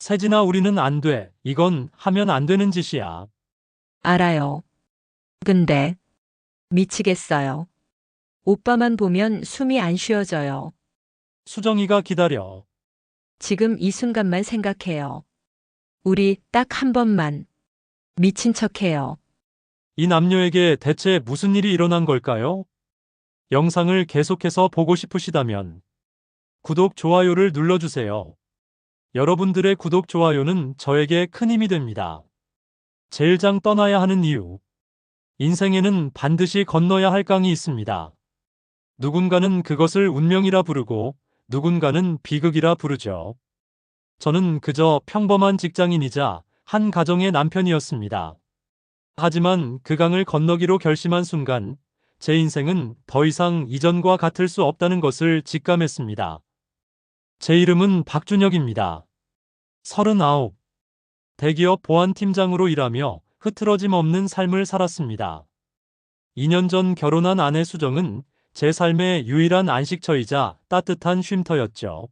세진아, 우리는 안 돼. 이건 하면 안 되는 짓이야. 알아요. 근데 미치겠어요. 오빠만 보면 숨이 안 쉬어져요. 수정이가 기다려. 지금 이 순간만 생각해요. 우리 딱 한 번만 미친 척해요. 이 남녀에게 대체 무슨 일이 일어난 걸까요? 영상을 계속해서 보고 싶으시다면 구독, 좋아요를 눌러주세요. 여러분들의 구독, 좋아요는 저에게 큰 힘이 됩니다. 제일장 떠나야 하는 이유. 인생에는 반드시 건너야 할 강이 있습니다. 누군가는 그것을 운명이라 부르고 누군가는 비극이라 부르죠. 저는 그저 평범한 직장인이자 한 가정의 남편이었습니다. 하지만 그 강을 건너기로 결심한 순간 제 인생은 더 이상 이전과 같을 수 없다는 것을 직감했습니다. 제 이름은 박준혁입니다. 39. 대기업 보안팀장으로 일하며 흐트러짐 없는 삶을 살았습니다. 2년 전 결혼한 아내 수정은 제 삶의 유일한 안식처이자 따뜻한 쉼터였죠.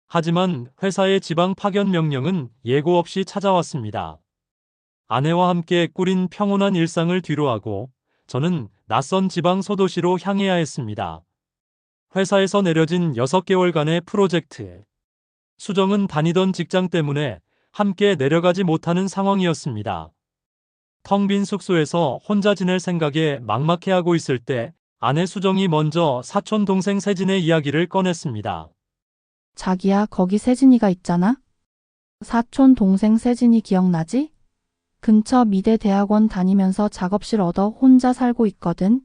하지만 회사의 지방 파견 명령은 예고 없이 찾아왔습니다. 아내와 함께 꾸린 평온한 일상을 뒤로하고 저는 낯선 지방 소도시로 향해야 했습니다. 회사에서 내려진 6개월간의 프로젝트. 수정은 다니던 직장 때문에 함께 내려가지 못하는 상황이었습니다. 텅 빈 숙소에서 혼자 지낼 생각에 막막해하고 있을 때 아내 수정이 먼저 사촌 동생 세진의 이야기를 꺼냈습니다. 자기야, 거기 세진이가 있잖아? 사촌 동생 세진이 기억나지? 근처 미대 대학원 다니면서 작업실 얻어 혼자 살고 있거든.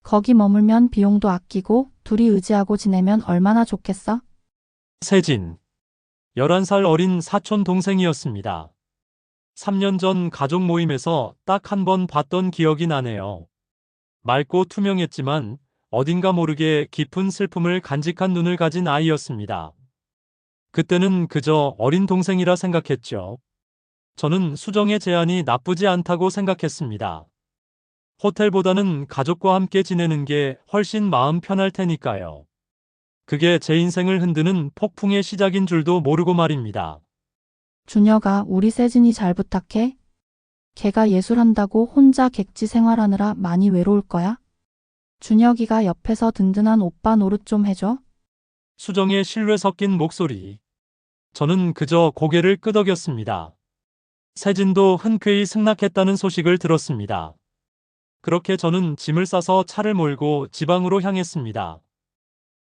거기 머물면 비용도 아끼고 둘이 의지하고 지내면 얼마나 좋겠어? 세진. 11살 어린 사촌 동생이었습니다. 3년 전 가족 모임에서 딱 한 번 봤던 기억이 나네요. 맑고 투명했지만 어딘가 모르게 깊은 슬픔을 간직한 눈을 가진 아이였습니다. 그때는 그저 어린 동생이라 생각했죠. 저는 수정의 제안이 나쁘지 않다고 생각했습니다. 호텔보다는 가족과 함께 지내는 게 훨씬 마음 편할 테니까요. 그게 제 인생을 흔드는 폭풍의 시작인 줄도 모르고 말입니다. 준혁아, 우리 세진이 잘 부탁해. 걔가 예술한다고 혼자 객지 생활하느라 많이 외로울 거야. 준혁이가 옆에서 든든한 오빠 노릇 좀 해줘. 수정의 신뢰 섞인 목소리. 저는 그저 고개를 끄덕였습니다. 세진도 흔쾌히 승낙했다는 소식을 들었습니다. 그렇게 저는 짐을 싸서 차를 몰고 지방으로 향했습니다.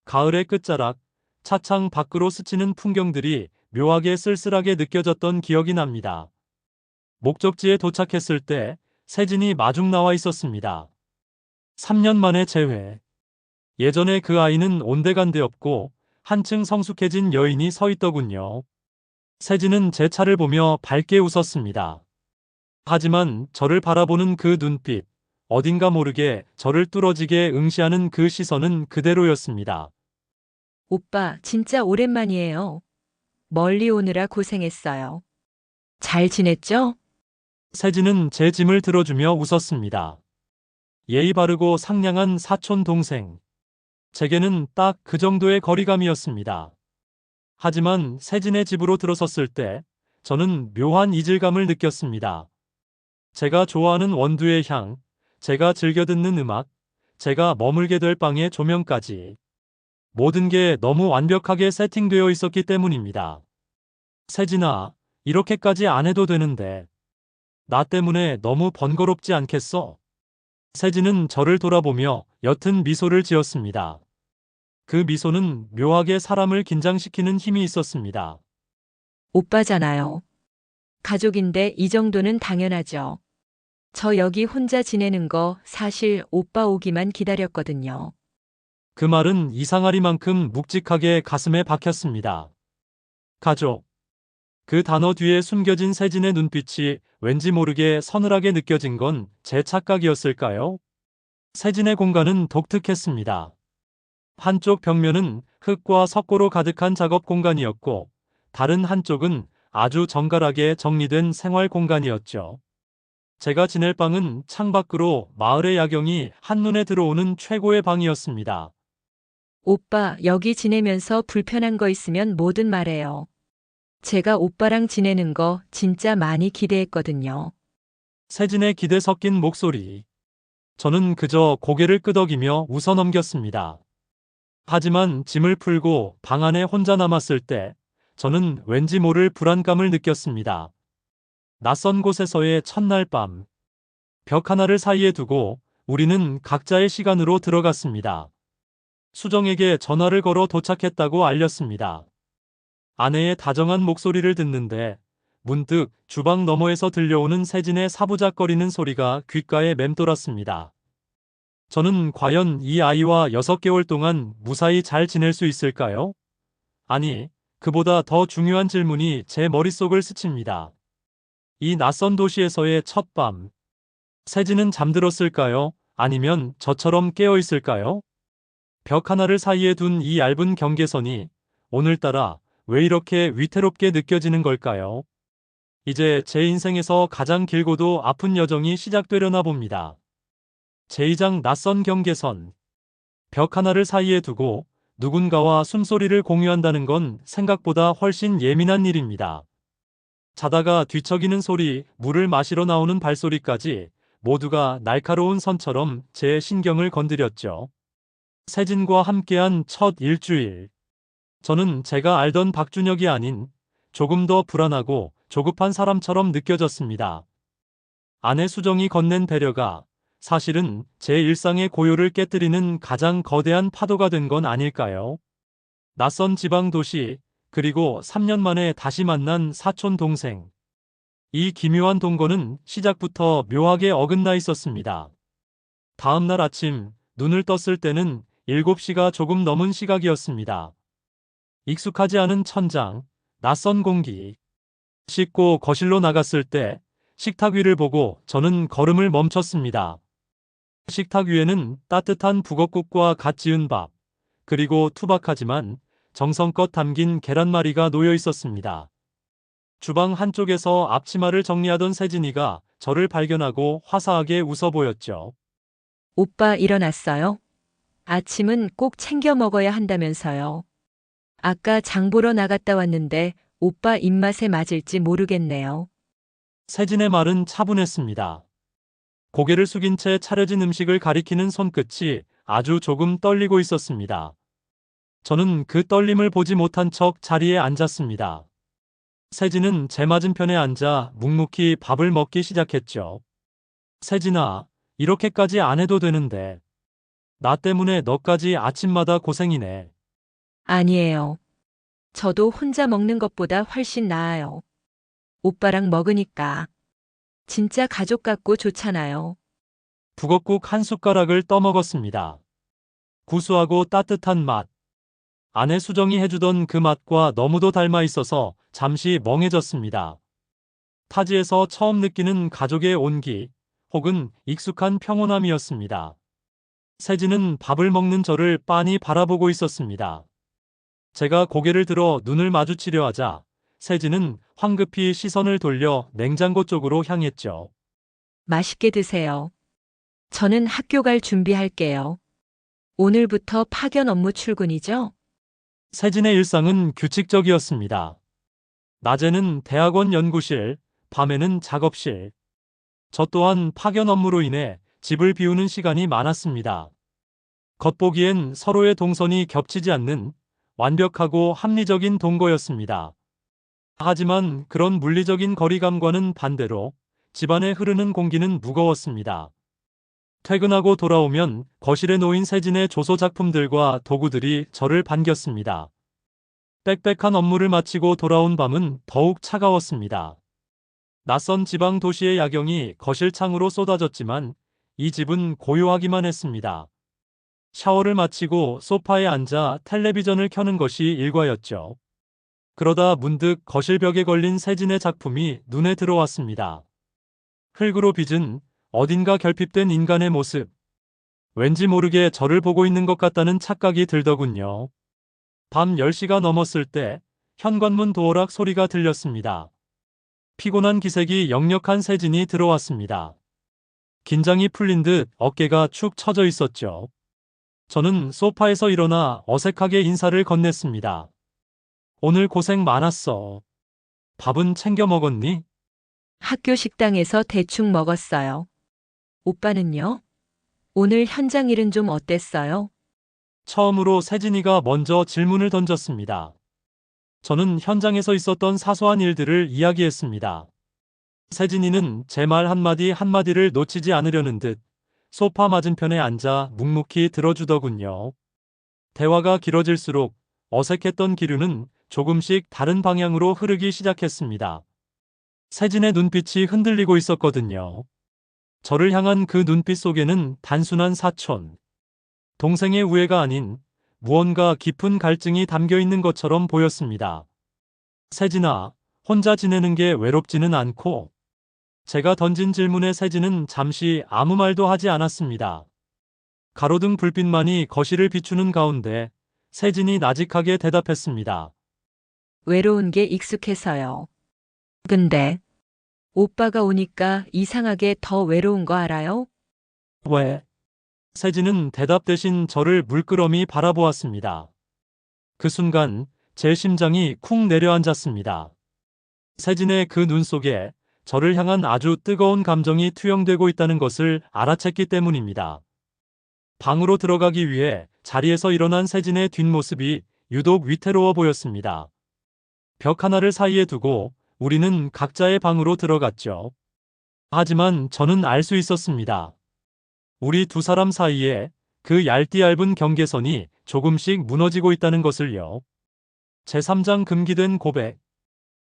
가을의 끝자락, 차창 밖으로 스치는 풍경들이 묘하게 쓸쓸하게 느껴졌던 기억이 납니다. 목적지에 도착했을 때 세진이 마중 나와 있었습니다. 3년 만에 재회. 예전에 그 아이는 온데간데 없고 한층 성숙해진 여인이 서 있더군요. 세진은 제 차를 보며 밝게 웃었습니다. 하지만 저를 바라보는 그 눈빛, 어딘가 모르게 저를 뚫어지게 응시하는 그 시선은 그대로였습니다. 오빠, 진짜 오랜만이에요. 멀리 오느라 고생했어요. 잘 지냈죠? 세진은 제 짐을 들어주며 웃었습니다. 예의 바르고 상냥한 사촌 동생. 제게는 딱 그 정도의 거리감이었습니다. 하지만 세진의 집으로 들어섰을 때 저는 묘한 이질감을 느꼈습니다. 제가 좋아하는 원두의 향, 제가 즐겨 듣는 음악, 제가 머물게 될 방의 조명까지 모든 게 너무 완벽하게 세팅되어 있었기 때문입니다. 세진아, 이렇게까지 안 해도 되는데 나 때문에 너무 번거롭지 않겠어? 세진은 저를 돌아보며 옅은 미소를 지었습니다. 그 미소는 묘하게 사람을 긴장시키는 힘이 있었습니다. 오빠잖아요. 가족인데 이 정도는 당연하죠. 저 여기 혼자 지내는 거 사실 오빠 오기만 기다렸거든요. 그 말은 이상하리만큼 묵직하게 가슴에 박혔습니다. 가족. 그 단어 뒤에 숨겨진 세진의 눈빛이 왠지 모르게 서늘하게 느껴진 건 제 착각이었을까요? 세진의 공간은 독특했습니다. 한쪽 벽면은 흙과 석고로 가득한 작업 공간이었고 다른 한쪽은 아주 정갈하게 정리된 생활 공간이었죠. 제가 지낼 방은 창밖으로 마을의 야경이 한눈에 들어오는 최고의 방이었습니다. 오빠, 여기 지내면서 불편한 거 있으면 뭐든 말해요. 제가 오빠랑 지내는 거 진짜 많이 기대했거든요. 세진의 기대 섞인 목소리. 저는 그저 고개를 끄덕이며 웃어 넘겼습니다. 하지만 짐을 풀고 방 안에 혼자 남았을 때 저는 왠지 모를 불안감을 느꼈습니다. 낯선 곳에서의 첫날 밤. 벽 하나를 사이에 두고 우리는 각자의 시간으로 들어갔습니다. 수정에게 전화를 걸어 도착했다고 알렸습니다. 아내의 다정한 목소리를 듣는데 문득 주방 너머에서 들려오는 세진의 사부작거리는 소리가 귓가에 맴돌았습니다. 저는 과연 이 아이와 6개월 동안 무사히 잘 지낼 수 있을까요? 아니, 그보다 더 중요한 질문이 제 머릿속을 스칩니다. 이 낯선 도시에서의 첫 밤. 세진은 잠들었을까요? 아니면 저처럼 깨어 있을까요? 벽 하나를 사이에 둔 이 얇은 경계선이 오늘따라 왜 이렇게 위태롭게 느껴지는 걸까요? 이제 제 인생에서 가장 길고도 아픈 여정이 시작되려나 봅니다. 제2장 낯선 경계선. 벽 하나를 사이에 두고 누군가와 숨소리를 공유한다는 건 생각보다 훨씬 예민한 일입니다. 자다가 뒤척이는 소리, 물을 마시러 나오는 발소리까지 모두가 날카로운 선처럼 제 신경을 건드렸죠. 세진과 함께한 첫 일주일. 저는 제가 알던 박준혁이 아닌 조금 더 불안하고 조급한 사람처럼 느껴졌습니다. 아내 수정이 건넨 배려가 사실은 제 일상의 고요를 깨뜨리는 가장 거대한 파도가 된 건 아닐까요? 낯선 지방 도시, 그리고 3년 만에 다시 만난 사촌 동생. 이 기묘한 동거는 시작부터 묘하게 어긋나 있었습니다. 다음 날 아침, 눈을 떴을 때는 7시가 조금 넘은 시각이었습니다. 익숙하지 않은 천장, 낯선 공기. 씻고 거실로 나갔을 때 식탁 위를 보고 저는 걸음을 멈췄습니다. 식탁 위에는 따뜻한 북엇국과 갓 지은 밥, 그리고 투박하지만 정성껏 담긴 계란말이가 놓여 있었습니다. 주방 한쪽에서 앞치마를 정리하던 세진이가 저를 발견하고 화사하게 웃어 보였죠. 오빠 일어났어요? 아침은 꼭 챙겨 먹어야 한다면서요. 아까 장 보러 나갔다 왔는데 오빠 입맛에 맞을지 모르겠네요. 세진의 말은 차분했습니다. 고개를 숙인 채 차려진 음식을 가리키는 손끝이 아주 조금 떨리고 있었습니다. 저는 그 떨림을 보지 못한 척 자리에 앉았습니다. 세진은 제 맞은편에 앉아 묵묵히 밥을 먹기 시작했죠. 세진아, 이렇게까지 안 해도 되는데. 나 때문에 너까지 아침마다 고생이네. 아니에요. 저도 혼자 먹는 것보다 훨씬 나아요. 오빠랑 먹으니까. 진짜 가족 같고 좋잖아요. 북엇국 한 숟가락을 떠먹었습니다. 구수하고 따뜻한 맛. 아내 수정이 해주던 그 맛과 너무도 닮아 있어서 잠시 멍해졌습니다. 타지에서 처음 느끼는 가족의 온기, 혹은 익숙한 평온함이었습니다. 세진은 밥을 먹는 저를 빤히 바라보고 있었습니다. 제가 고개를 들어 눈을 마주치려 하자 세진은 황급히 시선을 돌려 냉장고 쪽으로 향했죠. 맛있게 드세요. 저는 학교 갈 준비할게요. 오늘부터 파견 업무 출근이죠? 세진의 일상은 규칙적이었습니다. 낮에는 대학원 연구실, 밤에는 작업실. 저 또한 파견 업무로 인해 집을 비우는 시간이 많았습니다. 겉보기엔 서로의 동선이 겹치지 않는 완벽하고 합리적인 동거였습니다. 하지만 그런 물리적인 거리감과는 반대로 집안에 흐르는 공기는 무거웠습니다. 퇴근하고 돌아오면 거실에 놓인 세진의 조소 작품들과 도구들이 저를 반겼습니다. 빽빽한 업무를 마치고 돌아온 밤은 더욱 차가웠습니다. 낯선 지방 도시의 야경이 거실 창으로 쏟아졌지만 이 집은 고요하기만 했습니다. 샤워를 마치고 소파에 앉아 텔레비전을 켜는 것이 일과였죠. 그러다 문득 거실 벽에 걸린 세진의 작품이 눈에 들어왔습니다. 흙으로 빚은 어딘가 결핍된 인간의 모습. 왠지 모르게 저를 보고 있는 것 같다는 착각이 들더군요. 밤 10시가 넘었을 때 현관문 도어락 소리가 들렸습니다. 피곤한 기색이 역력한 세진이 들어왔습니다. 긴장이 풀린 듯 어깨가 축 처져 있었죠. 저는 소파에서 일어나 어색하게 인사를 건넸습니다. 오늘 고생 많았어. 밥은 챙겨 먹었니? 학교 식당에서 대충 먹었어요. 오빠는요? 오늘 현장 일은 좀 어땠어요? 처음으로 세진이가 먼저 질문을 던졌습니다. 저는 현장에서 있었던 사소한 일들을 이야기했습니다. 세진이는 제 말 한마디 한마디를 놓치지 않으려는 듯 소파 맞은편에 앉아 묵묵히 들어주더군요. 대화가 길어질수록 어색했던 기류는 조금씩 다른 방향으로 흐르기 시작했습니다. 세진의 눈빛이 흔들리고 있었거든요. 저를 향한 그 눈빛 속에는 단순한 사촌, 동생의 우애가 아닌 무언가 깊은 갈증이 담겨 있는 것처럼 보였습니다. 세진아, 혼자 지내는 게 외롭지는 않고? 제가 던진 질문에 세진은 잠시 아무 말도 하지 않았습니다. 가로등 불빛만이 거실을 비추는 가운데 세진이 나직하게 대답했습니다. 외로운 게 익숙해서요. 근데 오빠가 오니까 이상하게 더 외로운 거 알아요? 왜? 세진은 대답 대신 저를 물끄러미 바라보았습니다. 그 순간 제 심장이 쿵 내려앉았습니다. 세진의 그 눈 속에 저를 향한 아주 뜨거운 감정이 투영되고 있다는 것을 알아챘기 때문입니다. 방으로 들어가기 위해 자리에서 일어난 세진의 뒷모습이 유독 위태로워 보였습니다. 벽 하나를 사이에 두고 우리는 각자의 방으로 들어갔죠. 하지만 저는 알 수 있었습니다. 우리 두 사람 사이에 그 얇디얇은 경계선이 조금씩 무너지고 있다는 것을요. 제3장 금기된 고백.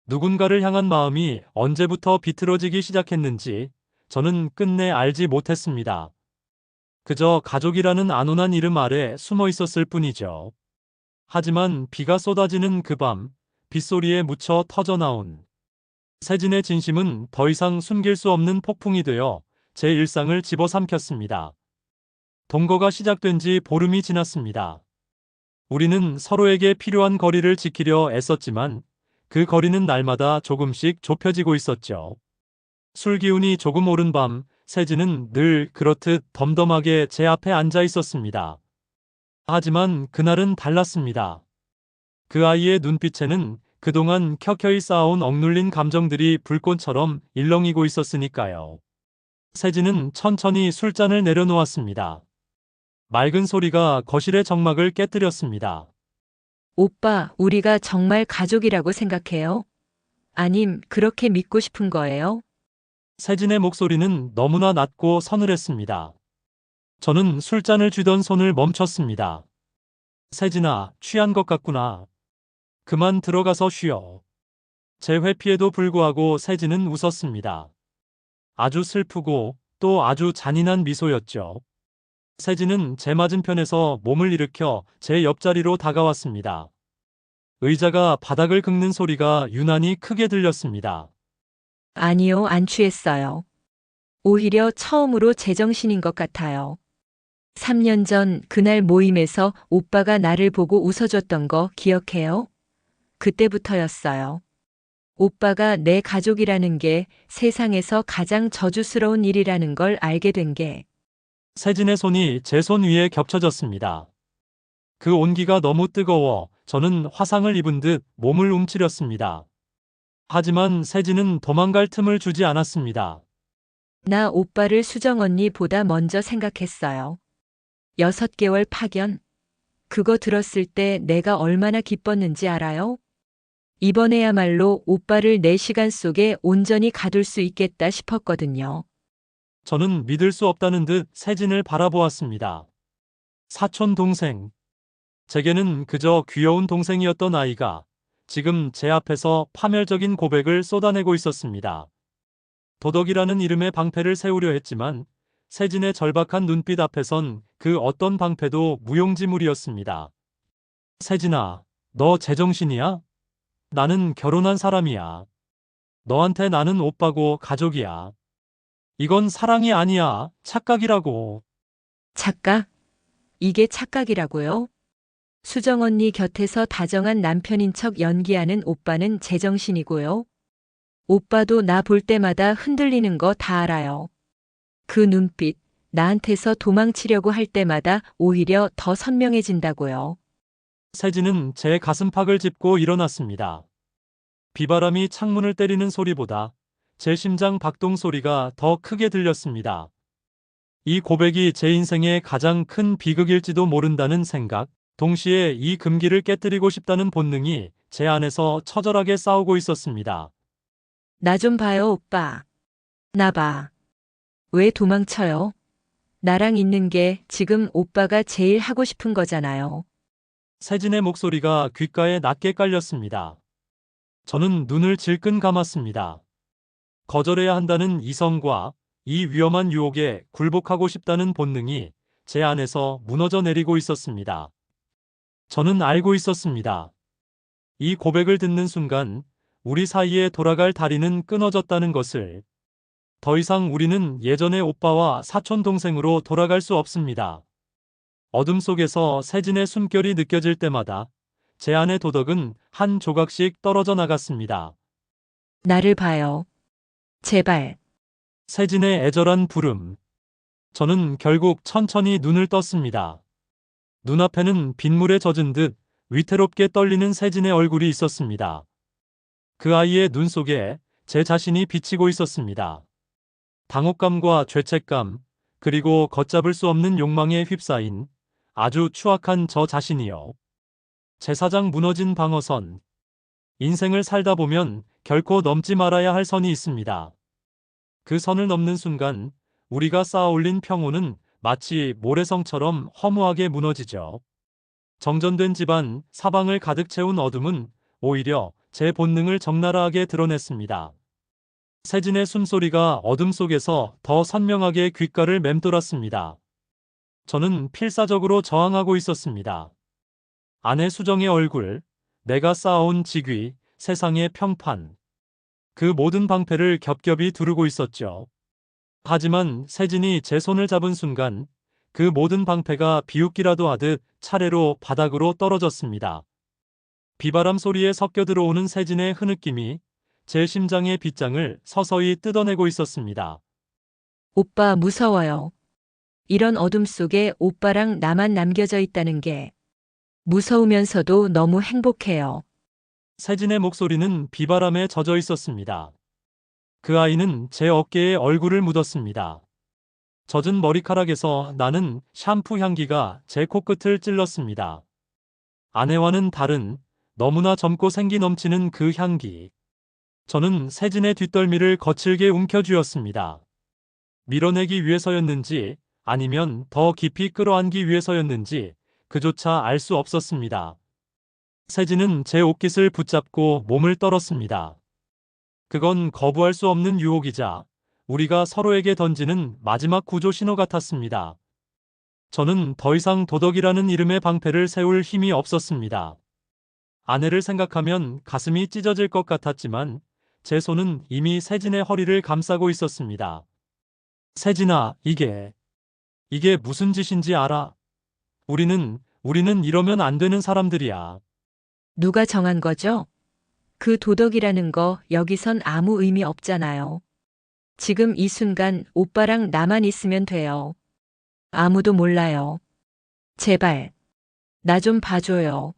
누군가를 향한 마음이 언제부터 비틀어지기 시작했는지 저는 끝내 알지 못했습니다. 그저 가족이라는 안온한 이름 아래 숨어 있었을 뿐이죠. 하지만 비가 쏟아지는 그 밤, 빗소리에 묻혀 터져나온 세진의 진심은 더 이상 숨길 수 없는 폭풍이 되어 제 일상을 집어삼켰습니다. 동거가 시작된 지 보름이 지났습니다. 우리는 서로에게 필요한 거리를 지키려 애썼지만 그 거리는 날마다 조금씩 좁혀지고 있었죠. 술 기운이 조금 오른 밤, 세진은 늘 그렇듯 덤덤하게 제 앞에 앉아 있었습니다. 하지만 그날은 달랐습니다. 그 아이의 눈빛에는 그동안 켜켜이 쌓아온 억눌린 감정들이 불꽃처럼 일렁이고 있었으니까요. 세진은 천천히 술잔을 내려놓았습니다. 맑은 소리가 거실의 정막을 깨뜨렸습니다. 오빠, 우리가 정말 가족이라고 생각해요? 아님, 그렇게 믿고 싶은 거예요? 세진의 목소리는 너무나 낮고 서늘했습니다. 저는 술잔을 쥐던 손을 멈췄습니다. 세진아, 취한 것 같구나. 그만 들어가서 쉬어. 제 회피에도 불구하고 세진은 웃었습니다. 아주 슬프고 또 아주 잔인한 미소였죠. 세진은 제 맞은편에서 몸을 일으켜 제 옆자리로 다가왔습니다. 의자가 바닥을 긁는 소리가 유난히 크게 들렸습니다. 아니요, 안 취했어요. 오히려 처음으로 제정신인 것 같아요. 3년 전 그날 모임에서 오빠가 나를 보고 웃어줬던 거 기억해요? 그때부터였어요. 오빠가 내 가족이라는 게 세상에서 가장 저주스러운 일이라는 걸 알게 된 게. 세진의 손이 제 손 위에 겹쳐졌습니다. 그 온기가 너무 뜨거워 저는 화상을 입은 듯 몸을 움츠렸습니다. 하지만 세진은 도망갈 틈을 주지 않았습니다. 나 오빠를 수정 언니보다 먼저 생각했어요. 6개월 파견. 그거 들었을 때 내가 얼마나 기뻤는지 알아요? 이번에야말로 오빠를 내 시간 속에 온전히 가둘 수 있겠다 싶었거든요. 저는 믿을 수 없다는 듯 세진을 바라보았습니다. 사촌 동생. 제게는 그저 귀여운 동생이었던 아이가 지금 제 앞에서 파멸적인 고백을 쏟아내고 있었습니다. 도덕이라는 이름의 방패를 세우려 했지만 세진의 절박한 눈빛 앞에선 그 어떤 방패도 무용지물이었습니다. 세진아, 너 제정신이야? 나는 결혼한 사람이야. 너한테 나는 오빠고 가족이야. 이건 사랑이 아니야. 착각이라고. 착각? 이게 착각이라고요? 수정 언니 곁에서 다정한 남편인 척 연기하는 오빠는 제정신이고요. 오빠도 나 볼 때마다 흔들리는 거 다 알아요. 그 눈빛, 나한테서 도망치려고 할 때마다 오히려 더 선명해진다고요. 세진은 제 가슴팍을 짚고 일어났습니다. 비바람이 창문을 때리는 소리보다 제 심장 박동 소리가 더 크게 들렸습니다. 이 고백이 제 인생의 가장 큰 비극일지도 모른다는 생각, 동시에 이 금기를 깨뜨리고 싶다는 본능이 제 안에서 처절하게 싸우고 있었습니다. 나 좀 봐요, 오빠. 나 봐. 왜 도망쳐요? 나랑 있는 게 지금 오빠가 제일 하고 싶은 거잖아요. 세진의 목소리가 귓가에 낮게 깔렸습니다. 저는 눈을 질끈 감았습니다. 거절해야 한다는 이성과 이 위험한 유혹에 굴복하고 싶다는 본능이 제 안에서 무너져 내리고 있었습니다. 저는 알고 있었습니다. 이 고백을 듣는 순간 우리 사이에 돌아갈 다리는 끊어졌다는 것을. 더 이상 우리는 예전의 오빠와 사촌 동생으로 돌아갈 수 없습니다. 어둠 속에서 세진의 숨결이 느껴질 때마다 제 안의 도덕은 한 조각씩 떨어져 나갔습니다. 나를 봐요. 제발. 세진의 애절한 부름. 저는 결국 천천히 눈을 떴습니다. 눈앞에는 빗물에 젖은 듯 위태롭게 떨리는 세진의 얼굴이 있었습니다. 그 아이의 눈 속에 제 자신이 비치고 있었습니다. 당혹감과 죄책감, 그리고 걷잡을 수 없는 욕망에 휩싸인 아주 추악한 저 자신이요. 제사장 무너진 방어선. 인생을 살다 보면 결코 넘지 말아야 할 선이 있습니다. 그 선을 넘는 순간 우리가 쌓아올린 평온은 마치 모래성처럼 허무하게 무너지죠. 정전된 집안, 사방을 가득 채운 어둠은 오히려 제 본능을 적나라하게 드러냈습니다. 세진의 숨소리가 어둠 속에서 더 선명하게 귓가를 맴돌았습니다. 저는 필사적으로 저항하고 있었습니다. 아내 수정의 얼굴, 내가 쌓아온 직위, 세상의 평판. 그 모든 방패를 겹겹이 두르고 있었죠. 하지만 세진이 제 손을 잡은 순간 그 모든 방패가 비웃기라도 하듯 차례로 바닥으로 떨어졌습니다. 비바람 소리에 섞여 들어오는 세진의 흐느낌이 제 심장의 빗장을 서서히 뜯어내고 있었습니다. 오빠 무서워요. 이런 어둠 속에 오빠랑 나만 남겨져 있다는 게 무서우면서도 너무 행복해요. 세진의 목소리는 비바람에 젖어 있었습니다. 그 아이는 제 어깨에 얼굴을 묻었습니다. 젖은 머리카락에서 나는 샴푸 향기가 제 코끝을 찔렀습니다. 아내와는 다른 너무나 젊고 생기 넘치는 그 향기. 저는 세진의 뒷덜미를 거칠게 움켜쥐었습니다. 밀어내기 위해서였는지 아니면 더 깊이 끌어안기 위해서였는지 그조차 알 수 없었습니다. 세진은 제 옷깃을 붙잡고 몸을 떨었습니다. 그건 거부할 수 없는 유혹이자 우리가 서로에게 던지는 마지막 구조 신호 같았습니다. 저는 더 이상 도덕이라는 이름의 방패를 세울 힘이 없었습니다. 아내를 생각하면 가슴이 찢어질 것 같았지만 제 손은 이미 세진의 허리를 감싸고 있었습니다. 세진아, 이게 무슨 짓인지 알아? 우리는 이러면 안 되는 사람들이야. 누가 정한 거죠? 그 도덕이라는 거 여기선 아무 의미 없잖아요. 지금 이 순간 오빠랑 나만 있으면 돼요. 아무도 몰라요. 제발. 나 좀 봐줘요.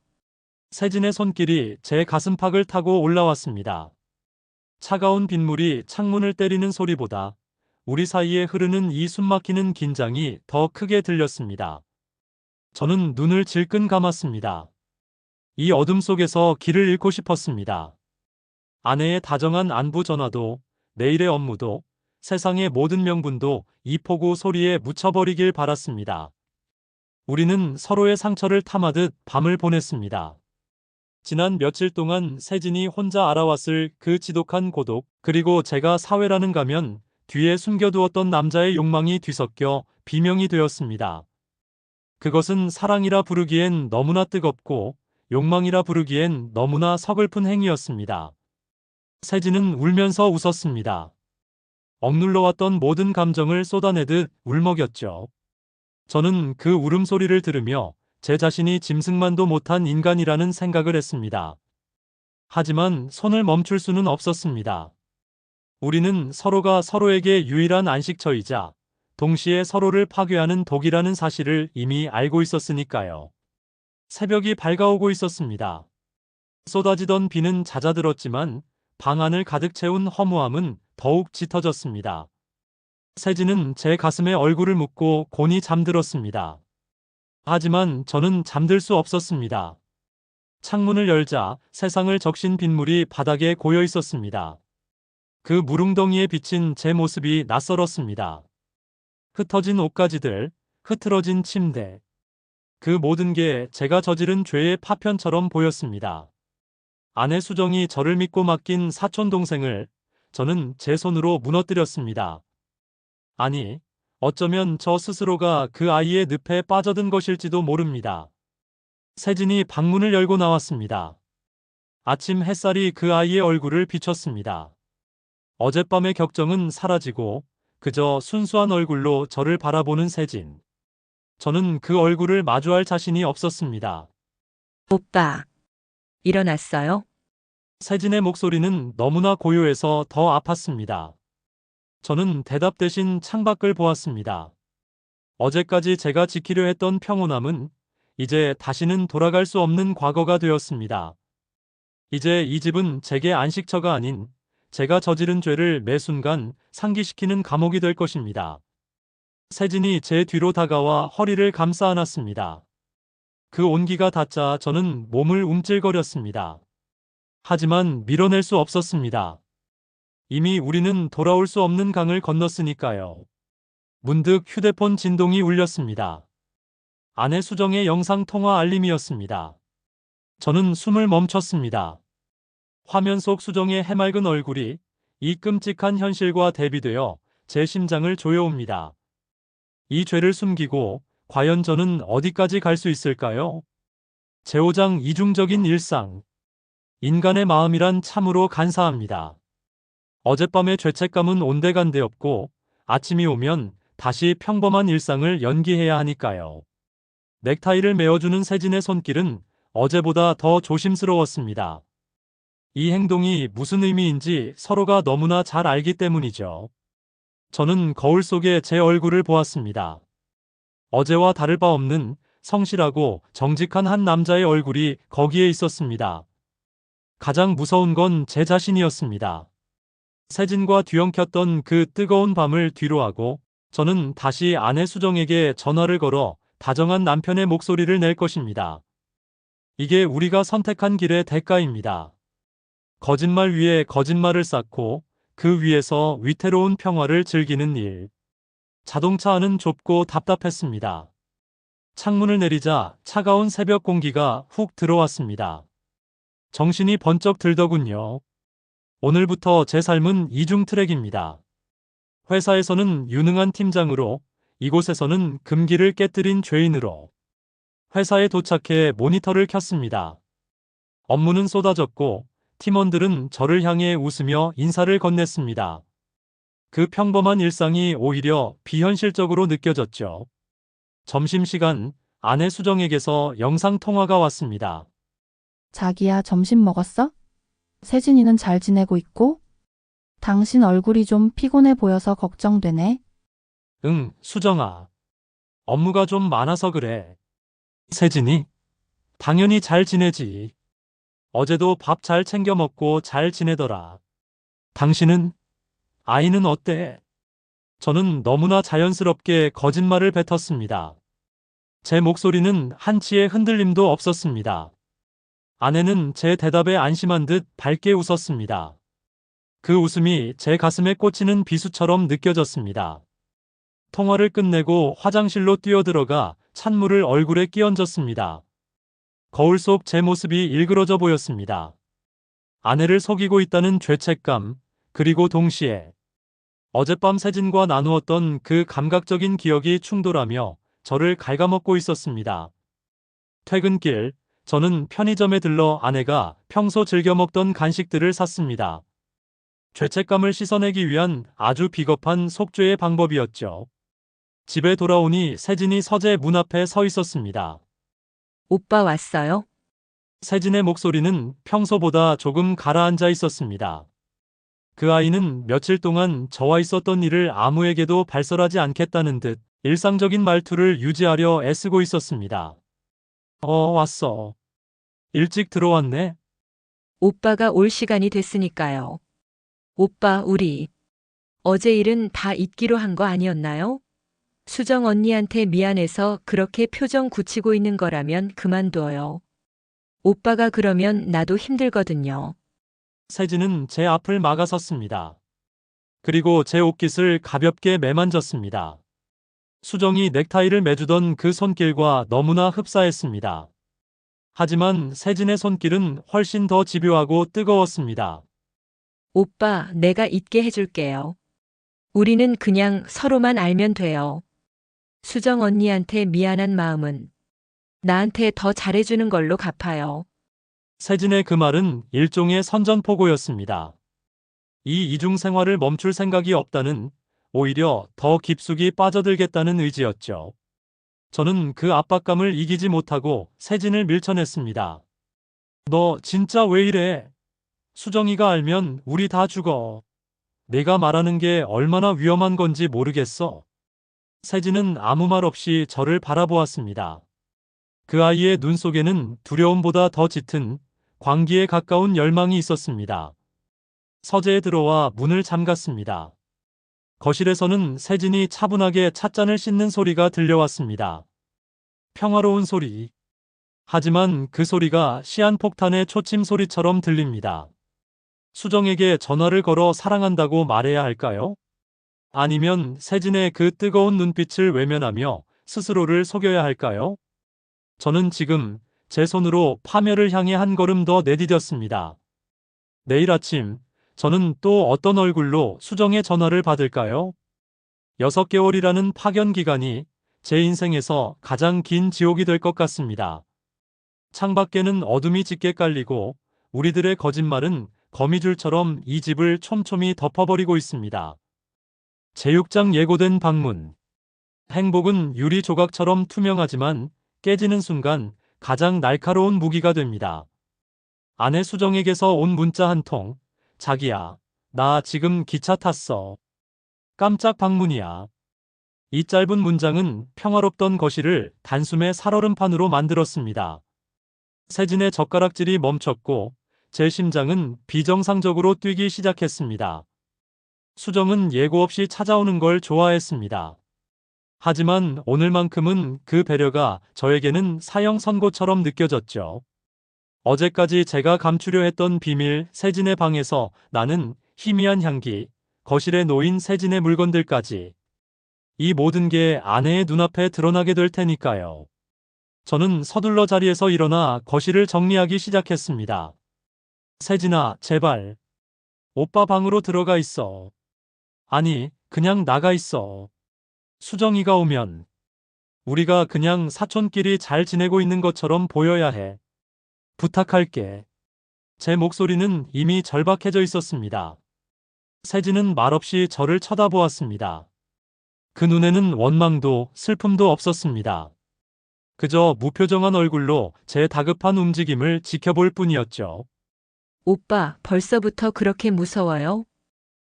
세진의 손길이 제 가슴팍을 타고 올라왔습니다. 차가운 빗물이 창문을 때리는 소리보다 우리 사이에 흐르는 이 숨막히는 긴장이 더 크게 들렸습니다. 저는 눈을 질끈 감았습니다. 이 어둠 속에서 길을 잃고 싶었습니다. 아내의 다정한 안부 전화도, 내일의 업무도, 세상의 모든 명분도 이 폭우 소리에 묻혀버리길 바랐습니다. 우리는 서로의 상처를 탐하듯 밤을 보냈습니다. 지난 며칠 동안 세진이 혼자 알아왔을 그 지독한 고독, 그리고 제가 사회라는 가면 뒤에 숨겨두었던 남자의 욕망이 뒤섞여 비명이 되었습니다. 그것은 사랑이라 부르기엔 너무나 뜨겁고 욕망이라 부르기엔 너무나 서글픈 행위였습니다. 세진은 울면서 웃었습니다. 억눌러왔던 모든 감정을 쏟아내듯 울먹였죠. 저는 그 울음소리를 들으며 제 자신이 짐승만도 못한 인간이라는 생각을 했습니다. 하지만 손을 멈출 수는 없었습니다. 우리는 서로가 서로에게 유일한 안식처이자 동시에 서로를 파괴하는 독이라는 사실을 이미 알고 있었으니까요. 새벽이 밝아오고 있었습니다. 쏟아지던 비는 잦아들었지만 방 안을 가득 채운 허무함은 더욱 짙어졌습니다. 세진은 제 가슴에 얼굴을 묻고 곤히 잠들었습니다. 하지만 저는 잠들 수 없었습니다. 창문을 열자 세상을 적신 빗물이 바닥에 고여 있었습니다. 그 물웅덩이에 비친 제 모습이 낯설었습니다. 흩어진 옷가지들, 흐트러진 침대. 그 모든 게 제가 저지른 죄의 파편처럼 보였습니다. 아내 수정이 저를 믿고 맡긴 사촌 동생을 저는 제 손으로 무너뜨렸습니다. 아니, 어쩌면 저 스스로가 그 아이의 늪에 빠져든 것일지도 모릅니다. 세진이 방문을 열고 나왔습니다. 아침 햇살이 그 아이의 얼굴을 비췄습니다. 어젯밤의 격정은 사라지고 그저 순수한 얼굴로 저를 바라보는 세진. 저는 그 얼굴을 마주할 자신이 없었습니다. 오빠, 일어났어요? 세진의 목소리는 너무나 고요해서 더 아팠습니다. 저는 대답 대신 창밖을 보았습니다. 어제까지 제가 지키려 했던 평온함은 이제 다시는 돌아갈 수 없는 과거가 되었습니다. 이제 이 집은 제게 안식처가 아닌 제가 저지른 죄를 매 순간 상기시키는 감옥이 될 것입니다. 세진이 제 뒤로 다가와 허리를 감싸 안았습니다. 그 온기가 닿자 저는 몸을 움찔거렸습니다. 하지만 밀어낼 수 없었습니다. 이미 우리는 돌아올 수 없는 강을 건넜으니까요. 문득 휴대폰 진동이 울렸습니다. 아내 수정의 영상통화 알림이었습니다. 저는 숨을 멈췄습니다. 화면 속 수정의 해맑은 얼굴이 이 끔찍한 현실과 대비되어 제 심장을 조여옵니다. 이 죄를 숨기고 과연 저는 어디까지 갈 수 있을까요? 제5장 이중적인 일상. 인간의 마음이란 참으로 간사합니다. 어젯밤의 죄책감은 온데간데 없고 아침이 오면 다시 평범한 일상을 연기해야 하니까요. 넥타이를 메어주는 세진의 손길은 어제보다 더 조심스러웠습니다. 이 행동이 무슨 의미인지 서로가 너무나 잘 알기 때문이죠. 저는 거울 속에 제 얼굴을 보았습니다. 어제와 다를 바 없는 성실하고 정직한 한 남자의 얼굴이 거기에 있었습니다. 가장 무서운 건 제 자신이었습니다. 세진과 뒤엉켰던 그 뜨거운 밤을 뒤로하고 저는 다시 아내 수정에게 전화를 걸어 다정한 남편의 목소리를 낼 것입니다. 이게 우리가 선택한 길의 대가입니다. 거짓말 위에 거짓말을 쌓고 그 위에서 위태로운 평화를 즐기는 일. 자동차 안은 좁고 답답했습니다. 창문을 내리자 차가운 새벽 공기가 훅 들어왔습니다. 정신이 번쩍 들더군요. 오늘부터 제 삶은 이중 트랙입니다. 회사에서는 유능한 팀장으로, 이곳에서는 금기를 깨뜨린 죄인으로. 회사에 도착해 모니터를 켰습니다. 업무는 쏟아졌고 팀원들은 저를 향해 웃으며 인사를 건넸습니다. 그 평범한 일상이 오히려 비현실적으로 느껴졌죠. 점심시간 아내 수정에게서 영상통화가 왔습니다. 자기야, 점심 먹었어? 세진이는 잘 지내고 있고? 당신 얼굴이 좀 피곤해 보여서 걱정되네. 응, 수정아. 업무가 좀 많아서 그래. 세진이? 당연히 잘 지내지. 어제도 밥 잘 챙겨 먹고 잘 지내더라. 당신은? 아이는 어때? 저는 너무나 자연스럽게 거짓말을 뱉었습니다. 제 목소리는 한치의 흔들림도 없었습니다. 아내는 제 대답에 안심한 듯 밝게 웃었습니다. 그 웃음이 제 가슴에 꽂히는 비수처럼 느껴졌습니다. 통화를 끝내고 화장실로 뛰어들어가 찬물을 얼굴에 끼얹었습니다. 거울 속 제 모습이 일그러져 보였습니다. 아내를 속이고 있다는 죄책감, 그리고 동시에 어젯밤 세진과 나누었던 그 감각적인 기억이 충돌하며 저를 갉아먹고 있었습니다. 퇴근길, 저는 편의점에 들러 아내가 평소 즐겨 먹던 간식들을 샀습니다. 죄책감을 씻어내기 위한 아주 비겁한 속죄의 방법이었죠. 집에 돌아오니 세진이 서재 문 앞에 서 있었습니다. 오빠 왔어요? 세진의 목소리는 평소보다 조금 가라앉아 있었습니다. 그 아이는 며칠 동안 저와 있었던 일을 아무에게도 발설하지 않겠다는 듯 일상적인 말투를 유지하려 애쓰고 있었습니다. 왔어. 일찍 들어왔네. 오빠가 올 시간이 됐으니까요. 오빠, 우리 어제 일은 다 잊기로 한 거 아니었나요? 수정 언니한테 미안해서 그렇게 표정 굳히고 있는 거라면 그만둬요. 오빠가 그러면 나도 힘들거든요. 세진은 제 앞을 막아섰습니다. 그리고 제 옷깃을 가볍게 매만졌습니다. 수정이 넥타이를 매주던 그 손길과 너무나 흡사했습니다. 하지만 세진의 손길은 훨씬 더 집요하고 뜨거웠습니다. 오빠, 내가 잊게 해줄게요. 우리는 그냥 서로만 알면 돼요. 수정 언니한테 미안한 마음은 나한테 더 잘해주는 걸로 갚아요. 세진의 그 말은 일종의 선전포고였습니다. 이 이중 생활을 멈출 생각이 없다는, 오히려 더 깊숙이 빠져들겠다는 의지였죠. 저는 그 압박감을 이기지 못하고 세진을 밀쳐냈습니다. 너 진짜 왜 이래? 수정이가 알면 우리 다 죽어. 내가 말하는 게 얼마나 위험한 건지 모르겠어. 세진은 아무 말 없이 저를 바라보았습니다. 그 아이의 눈 속에는 두려움보다 더 짙은 광기에 가까운 열망이 있었습니다. 서재에 들어와 문을 잠갔습니다. 거실에서는 세진이 차분하게 찻잔을 씻는 소리가 들려왔습니다. 평화로운 소리. 하지만 그 소리가 시한폭탄의 초침 소리처럼 들립니다. 수정에게 전화를 걸어 사랑한다고 말해야 할까요? 아니면 세진의 그 뜨거운 눈빛을 외면하며 스스로를 속여야 할까요? 저는 지금 제 손으로 파멸을 향해 한 걸음 더 내디뎠습니다. 내일 아침, 저는 또 어떤 얼굴로 수정의 전화를 받을까요? 6개월이라는 파견 기간이 제 인생에서 가장 긴 지옥이 될 것 같습니다. 창밖에는 어둠이 짙게 깔리고 우리들의 거짓말은 거미줄처럼 이 집을 촘촘히 덮어버리고 있습니다. 제6장 예고된 방문. 행복은 유리 조각처럼 투명하지만 깨지는 순간 가장 날카로운 무기가 됩니다. 아내 수정에게서 온 문자 한 통. 자기야, 나 지금 기차 탔어. 깜짝 방문이야. 이 짧은 문장은 평화롭던 거실을 단숨에 살얼음판으로 만들었습니다. 세진의 젓가락질이 멈췄고 제 심장은 비정상적으로 뛰기 시작했습니다. 수정은 예고 없이 찾아오는 걸 좋아했습니다. 하지만 오늘만큼은 그 배려가 저에게는 사형 선고처럼 느껴졌죠. 어제까지 제가 감추려 했던 비밀, 세진의 방에서 나는 희미한 향기, 거실에 놓인 세진의 물건들까지. 이 모든 게 아내의 눈앞에 드러나게 될 테니까요. 저는 서둘러 자리에서 일어나 거실을 정리하기 시작했습니다. 세진아, 제발. 오빠 방으로 들어가 있어. 아니, 그냥 나가 있어. 수정이가 오면 우리가 그냥 사촌끼리 잘 지내고 있는 것처럼 보여야 해. 부탁할게. 제 목소리는 이미 절박해져 있었습니다. 세진은 말없이 저를 쳐다보았습니다. 그 눈에는 원망도 슬픔도 없었습니다. 그저 무표정한 얼굴로 제 다급한 움직임을 지켜볼 뿐이었죠. 오빠, 벌써부터 그렇게 무서워요?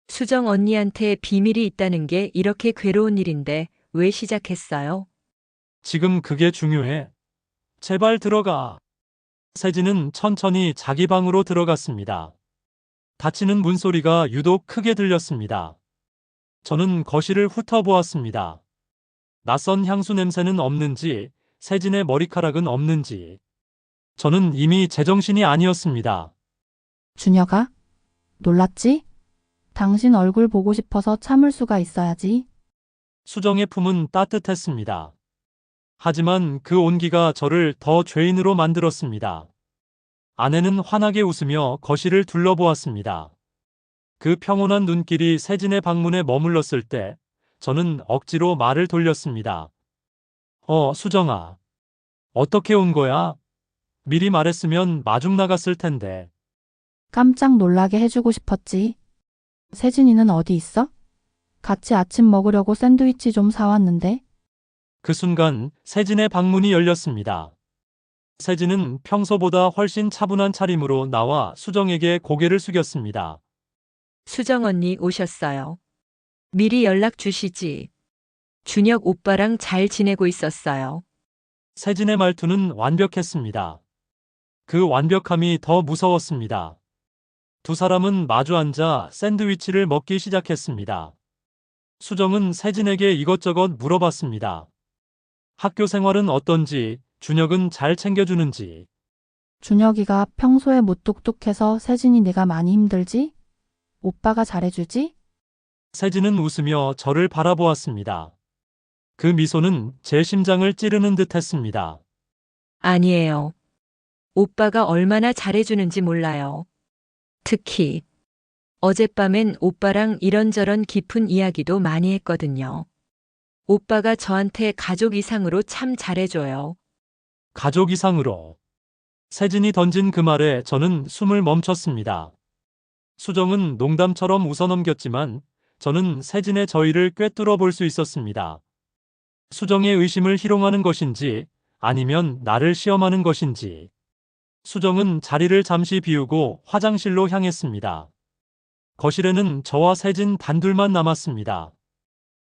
수정 언니한테 비밀이 있다는 게 이렇게 괴로운 일인데 왜 시작했어요? 지금 그게 중요해. 제발 들어가. 세진은 천천히 자기 방으로 들어갔습니다. 닫히는 문소리가 유독 크게 들렸습니다. 저는 거실을 훑어보았습니다. 낯선 향수 냄새는 없는지, 세진의 머리카락은 없는지. 저는 이미 제정신이 아니었습니다. 준혁아? 놀랐지? 당신 얼굴 보고 싶어서 참을 수가 있어야지. 수정의 품은 따뜻했습니다. 하지만 그 온기가 저를 더 죄인으로 만들었습니다. 아내는 환하게 웃으며 거실을 둘러보았습니다. 그 평온한 눈길이 세진의 방문에 머물렀을 때 저는 억지로 말을 돌렸습니다. 수정아. 어떻게 온 거야? 미리 말했으면 마중 나갔을 텐데. 깜짝 놀라게 해주고 싶었지. 세진이는 어디 있어? 같이 아침 먹으려고 샌드위치 좀 사왔는데. 그 순간 세진의 방문이 열렸습니다. 세진은 평소보다 훨씬 차분한 차림으로 나와 수정에게 고개를 숙였습니다. 수정 언니 오셨어요. 미리 연락 주시지. 준혁 오빠랑 잘 지내고 있었어요. 세진의 말투는 완벽했습니다. 그 완벽함이 더 무서웠습니다. 두 사람은 마주 앉아 샌드위치를 먹기 시작했습니다. 수정은 세진에게 이것저것 물어봤습니다. 학교 생활은 어떤지, 준혁은 잘 챙겨주는지. 준혁이가 평소에 무뚝뚝해서 세진이 내가 많이 힘들지? 오빠가 잘해주지? 세진은 웃으며 저를 바라보았습니다. 그 미소는 제 심장을 찌르는 듯 했습니다. 아니에요. 오빠가 얼마나 잘해주는지 몰라요. 특히 어젯밤엔 오빠랑 이런저런 깊은 이야기도 많이 했거든요. 오빠가 저한테 가족 이상으로 참 잘해줘요. 가족 이상으로. 세진이 던진 그 말에 저는 숨을 멈췄습니다. 수정은 농담처럼 웃어넘겼지만 저는 세진의 저희를 꿰뚫어 볼 수 있었습니다. 수정의 의심을 희롱하는 것인지 아니면 나를 시험하는 것인지. 수정은 자리를 잠시 비우고 화장실로 향했습니다. 거실에는 저와 세진 단둘만 남았습니다.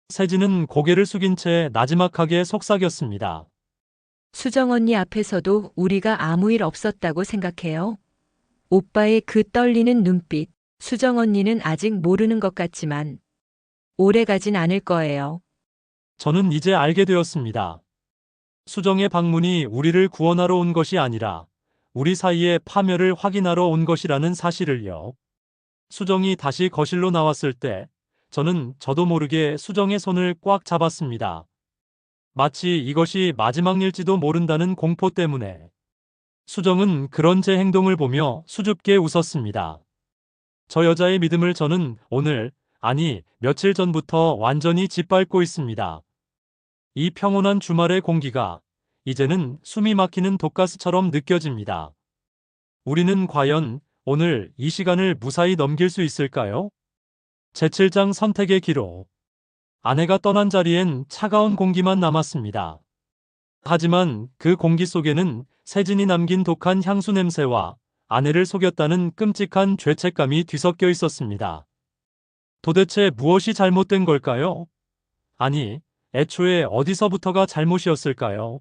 세진은 고개를 숙인 채 나지막하게 속삭였습니다. 수정 언니 앞에서도 우리가 아무 일 없었다고 생각해요. 오빠의 그 떨리는 눈빛, 수정 언니는 아직 모르는 것 같지만 오래 가진 않을 거예요. 저는 이제 알게 되었습니다. 수정의 방문이 우리를 구원하러 온 것이 아니라 우리 사이의 파멸을 확인하러 온 것이라는 사실을요. 수정이 다시 거실로 나왔을 때 저는 저도 모르게 수정의 손을 꽉 잡았습니다. 마치 이것이 마지막 일지도 모른다는 공포 때문에. 수정은 그런 제 행동을 보며 수줍게 웃었습니다. 저 여자의 믿음을 저는 오늘, 아니 며칠 전부터 완전히 짓밟고 있습니다. 이 평온한 주말의 공기가 이제는 숨이 막히는 독가스처럼 느껴집니다. 우리는 과연 오늘 이 시간을 무사히 넘길 수 있을까요? 제7장 선택의 기로. 아내가 떠난 자리엔 차가운 공기만 남았습니다. 하지만 그 공기 속에는 세진이 남긴 독한 향수 냄새와 아내를 속였다는 끔찍한 죄책감이 뒤섞여 있었습니다. 도대체 무엇이 잘못된 걸까요? 아니, 애초에 어디서부터가 잘못이었을까요?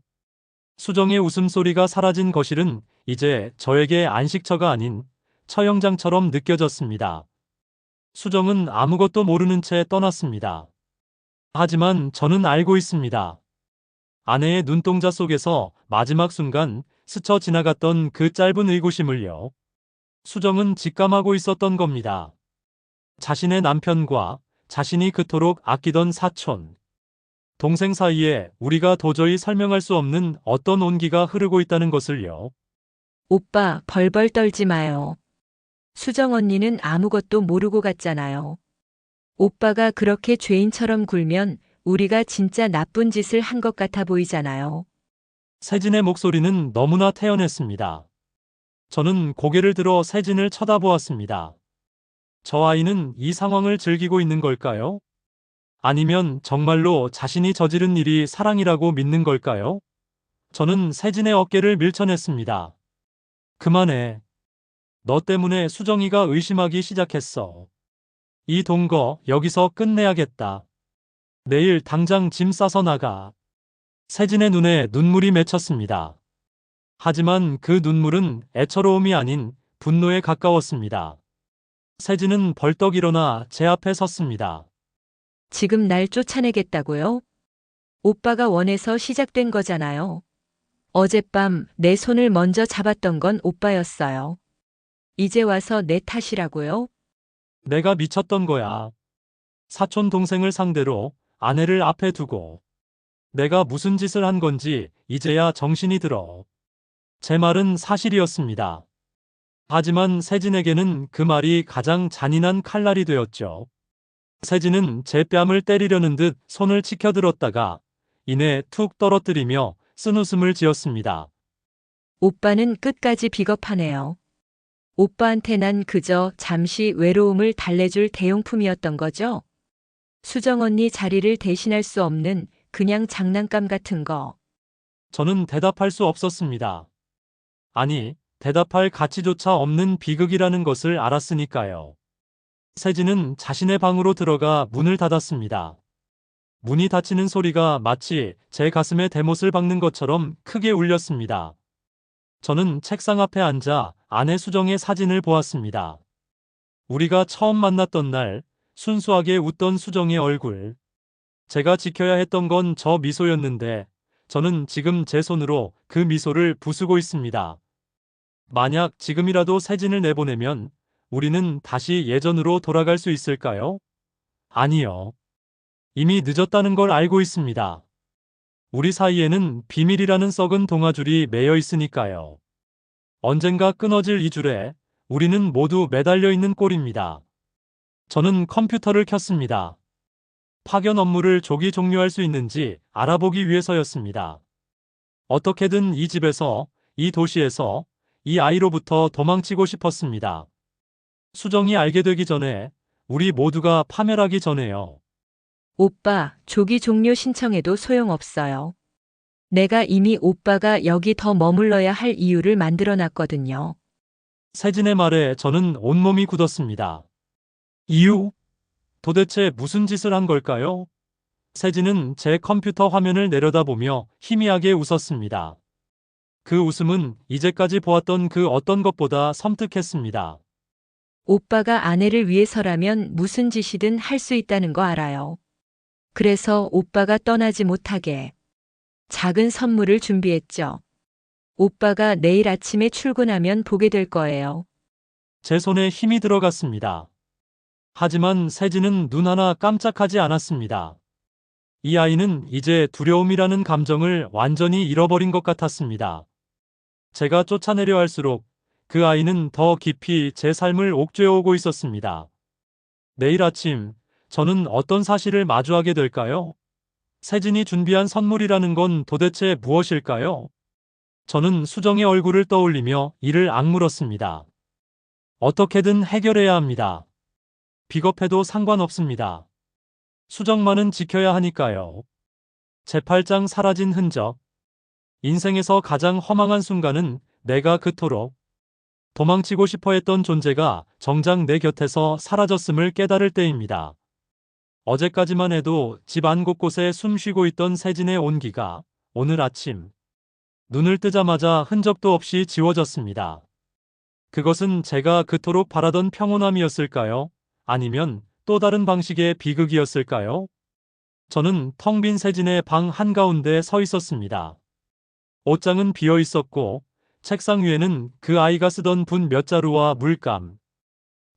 수정의 웃음소리가 사라진 거실은 이제 저에게 안식처가 아닌 처형장처럼 느껴졌습니다. 수정은 아무것도 모르는 채 떠났습니다. 하지만 저는 알고 있습니다. 아내의 눈동자 속에서 마지막 순간 스쳐 지나갔던 그 짧은 의구심을요. 수정은 직감하고 있었던 겁니다. 자신의 남편과 자신이 그토록 아끼던 사촌, 동생 사이에 우리가 도저히 설명할 수 없는 어떤 온기가 흐르고 있다는 것을요. 오빠 벌벌 떨지 마요. 수정 언니는 아무것도 모르고 갔잖아요. 오빠가 그렇게 죄인처럼 굴면 우리가 진짜 나쁜 짓을 한 것 같아 보이잖아요. 세진의 목소리는 너무나 태연했습니다. 저는 고개를 들어 세진을 쳐다보았습니다. 저 아이는 이 상황을 즐기고 있는 걸까요? 아니면 정말로 자신이 저지른 일이 사랑이라고 믿는 걸까요? 저는 세진의 어깨를 밀쳐냈습니다. 그만해. 너 때문에 수정이가 의심하기 시작했어. 이 동거 여기서 끝내야겠다. 내일 당장 짐 싸서 나가. 세진의 눈에 눈물이 맺혔습니다. 하지만 그 눈물은 애처로움이 아닌 분노에 가까웠습니다. 세진은 벌떡 일어나 제 앞에 섰습니다. 지금 날 쫓아내겠다고요? 오빠가 원해서 시작된 거잖아요. 어젯밤 내 손을 먼저 잡았던 건 오빠였어요. 이제 와서 내 탓이라고요? 내가 미쳤던 거야. 사촌 동생을 상대로 아내를 앞에 두고. 내가 무슨 짓을 한 건지 이제야 정신이 들어. 제 말은 사실이었습니다. 하지만 세진에게는 그 말이 가장 잔인한 칼날이 되었죠. 세진은 제 뺨을 때리려는 듯 손을 치켜들었다가 이내 툭 떨어뜨리며 쓴웃음을 지었습니다. 오빠는 끝까지 비겁하네요. 오빠한테 난 그저 잠시 외로움을 달래줄 대용품이었던 거죠? 수정 언니 자리를 대신할 수 없는 그냥 장난감 같은 거. 저는 대답할 수 없었습니다. 아니, 대답할 가치조차 없는 비극이라는 것을 알았으니까요. 세진은 자신의 방으로 들어가 문을 닫았습니다. 문이 닫히는 소리가 마치 제 가슴에 대못을 박는 것처럼 크게 울렸습니다. 저는 책상 앞에 앉아 아내 수정의 사진을 보았습니다. 우리가 처음 만났던 날 순수하게 웃던 수정의 얼굴. 제가 지켜야 했던 건 저 미소였는데 저는 지금 제 손으로 그 미소를 부수고 있습니다. 만약 지금이라도 세진을 내보내면 우리는 다시 예전으로 돌아갈 수 있을까요? 아니요. 이미 늦었다는 걸 알고 있습니다. 우리 사이에는 비밀이라는 썩은 동아줄이 매여 있으니까요. 언젠가 끊어질 이 줄에 우리는 모두 매달려 있는 꼴입니다. 저는 컴퓨터를 켰습니다. 파견 업무를 조기 종료할 수 있는지 알아보기 위해서였습니다. 어떻게든 이 집에서, 이 도시에서, 이 아이로부터 도망치고 싶었습니다. 수정이 알게 되기 전에, 우리 모두가 파멸하기 전에요. 오빠, 조기 종료 신청해도 소용없어요. 내가 이미 오빠가 여기 더 머물러야 할 이유를 만들어 놨거든요. 세진의 말에 저는 온몸이 굳었습니다. 이유? 도대체 무슨 짓을 한 걸까요? 세진은 제 컴퓨터 화면을 내려다보며 희미하게 웃었습니다. 그 웃음은 이제까지 보았던 그 어떤 것보다 섬뜩했습니다. 오빠가 아내를 위해서라면 무슨 짓이든 할 수 있다는 거 알아요. 그래서 오빠가 떠나지 못하게 작은 선물을 준비했죠. 오빠가 내일 아침에 출근하면 보게 될 거예요. 제 손에 힘이 들어갔습니다. 하지만 세진은 눈 하나 깜짝하지 않았습니다. 이 아이는 이제 두려움이라는 감정을 완전히 잃어버린 것 같았습니다. 제가 쫓아내려 할수록 그 아이는 더 깊이 제 삶을 옥죄어오고 있었습니다. 내일 아침, 저는 어떤 사실을 마주하게 될까요? 세진이 준비한 선물이라는 건 도대체 무엇일까요? 저는 수정의 얼굴을 떠올리며 이를 악물었습니다. 어떻게든 해결해야 합니다. 비겁해도 상관없습니다. 수정만은 지켜야 하니까요. 제 팔짱 사라진 흔적. 인생에서 가장 허망한 순간은 내가 그토록 도망치고 싶어 했던 존재가 정작 내 곁에서 사라졌음을 깨달을 때입니다. 어제까지만 해도 집 안 곳곳에 숨쉬고 있던 세진의 온기가 오늘 아침 눈을 뜨자마자 흔적도 없이 지워졌습니다. 그것은 제가 그토록 바라던 평온함이었을까요? 아니면 또 다른 방식의 비극이었을까요? 저는 텅 빈 세진의 방 한가운데 서 있었습니다. 옷장은 비어 있었고 책상 위에는 그 아이가 쓰던 분 몇 자루와 물감,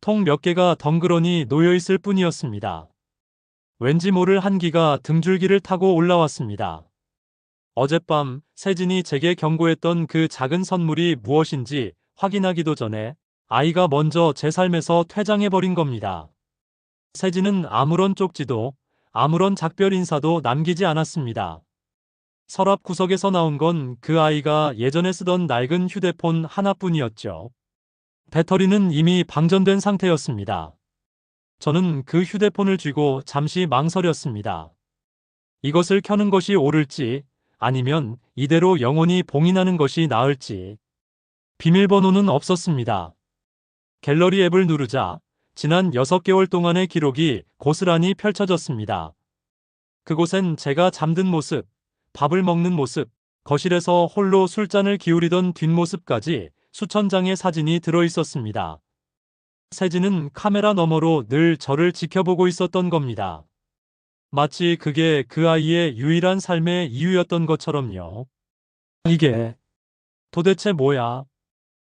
통 몇 개가 덩그러니 놓여 있을 뿐이었습니다. 왠지 모를 한기가 등줄기를 타고 올라왔습니다. 어젯밤 세진이 제게 경고했던 그 작은 선물이 무엇인지 확인하기도 전에 아이가 먼저 제 삶에서 퇴장해버린 겁니다. 세진은 아무런 쪽지도 아무런 작별 인사도 남기지 않았습니다. 서랍 구석에서 나온 건 그 아이가 예전에 쓰던 낡은 휴대폰 하나뿐이었죠. 배터리는 이미 방전된 상태였습니다. 저는 그 휴대폰을 쥐고 잠시 망설였습니다. 이것을 켜는 것이 옳을지 아니면 이대로 영원히 봉인하는 것이 나을지. 비밀번호는 없었습니다. 갤러리 앱을 누르자 지난 6개월 동안의 기록이 고스란히 펼쳐졌습니다. 그곳엔 제가 잠든 모습, 밥을 먹는 모습, 거실에서 홀로 술잔을 기울이던 뒷모습까지 수천 장의 사진이 들어 있었습니다. 세진은 카메라 너머로 늘 저를 지켜보고 있었던 겁니다. 마치 그게 그 아이의 유일한 삶의 이유였던 것처럼요. 이게 도대체 뭐야?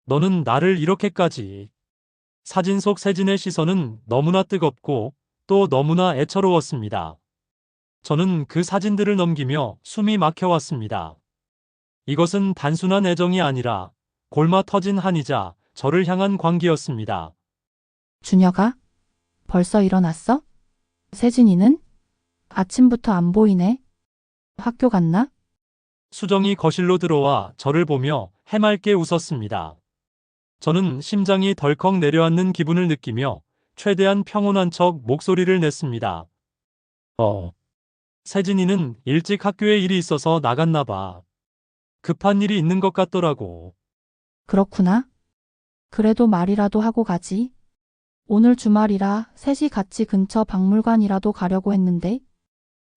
너는 나를 이렇게까지. 사진 속 세진의 시선은 너무나 뜨겁고 또 너무나 애처로웠습니다. 저는 그 사진들을 넘기며 숨이 막혀왔습니다. 이것은 단순한 애정이 아니라 골마 터진 한이자 저를 향한 관계였습니다. 준혁아? 벌써 일어났어? 세진이는? 아침부터 안 보이네. 학교 갔나? 수정이 거실로 들어와 저를 보며 해맑게 웃었습니다. 저는 심장이 덜컥 내려앉는 기분을 느끼며 최대한 평온한 척 목소리를 냈습니다. 세진이는 일찍 학교에 일이 있어서 나갔나 봐. 급한 일이 있는 것 같더라고. 그렇구나. 그래도 말이라도 하고 가지. 오늘 주말이라 셋이 같이 근처 박물관이라도 가려고 했는데.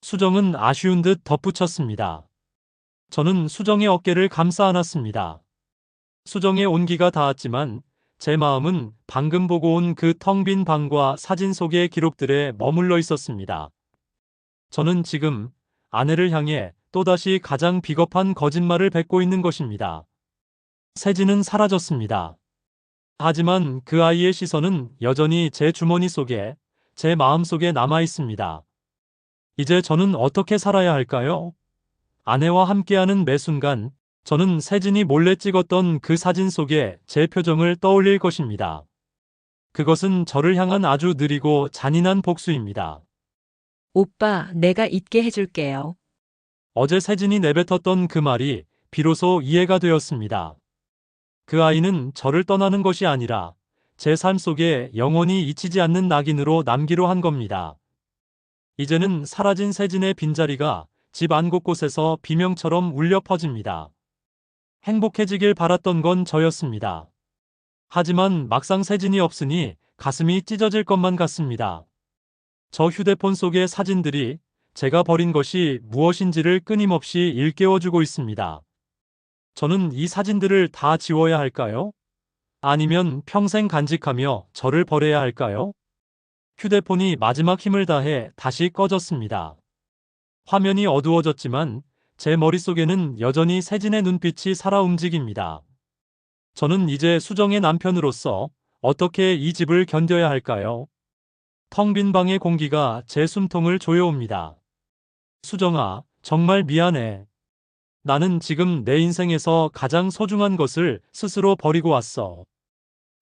수정은 아쉬운 듯 덧붙였습니다. 저는 수정의 어깨를 감싸 안았습니다. 수정의 온기가 닿았지만 제 마음은 방금 보고 온 그 텅 빈 방과 사진 속의 기록들에 머물러 있었습니다. 저는 지금 아내를 향해 또다시 가장 비겁한 거짓말을 뱉고 있는 것입니다. 세진은 사라졌습니다. 하지만 그 아이의 시선은 여전히 제 주머니 속에, 제 마음 속에 남아 있습니다. 이제 저는 어떻게 살아야 할까요? 아내와 함께하는 매 순간 저는 세진이 몰래 찍었던 그 사진 속에 제 표정을 떠올릴 것입니다. 그것은 저를 향한 아주 느리고 잔인한 복수입니다. 오빠, 내가 잊게 해줄게요. 어제 세진이 내뱉었던 그 말이 비로소 이해가 되었습니다. 그 아이는 저를 떠나는 것이 아니라 제 삶 속에 영원히 잊히지 않는 낙인으로 남기로 한 겁니다. 이제는 사라진 세진의 빈자리가 집 안 곳곳에서 비명처럼 울려 퍼집니다. 행복해지길 바랐던 건 저였습니다. 하지만 막상 세진이 없으니 가슴이 찢어질 것만 같습니다. 저 휴대폰 속의 사진들이 제가 버린 것이 무엇인지를 끊임없이 일깨워주고 있습니다. 저는 이 사진들을 다 지워야 할까요? 아니면 평생 간직하며 저를 버려야 할까요? 휴대폰이 마지막 힘을 다해 다시 꺼졌습니다. 화면이 어두워졌지만 제 머릿속에는 여전히 세진의 눈빛이 살아 움직입니다. 저는 이제 수정의 남편으로서 어떻게 이 집을 견뎌야 할까요? 텅 빈 방의 공기가 제 숨통을 조여옵니다. 수정아, 정말 미안해. 나는 지금 내 인생에서 가장 소중한 것을 스스로 버리고 왔어.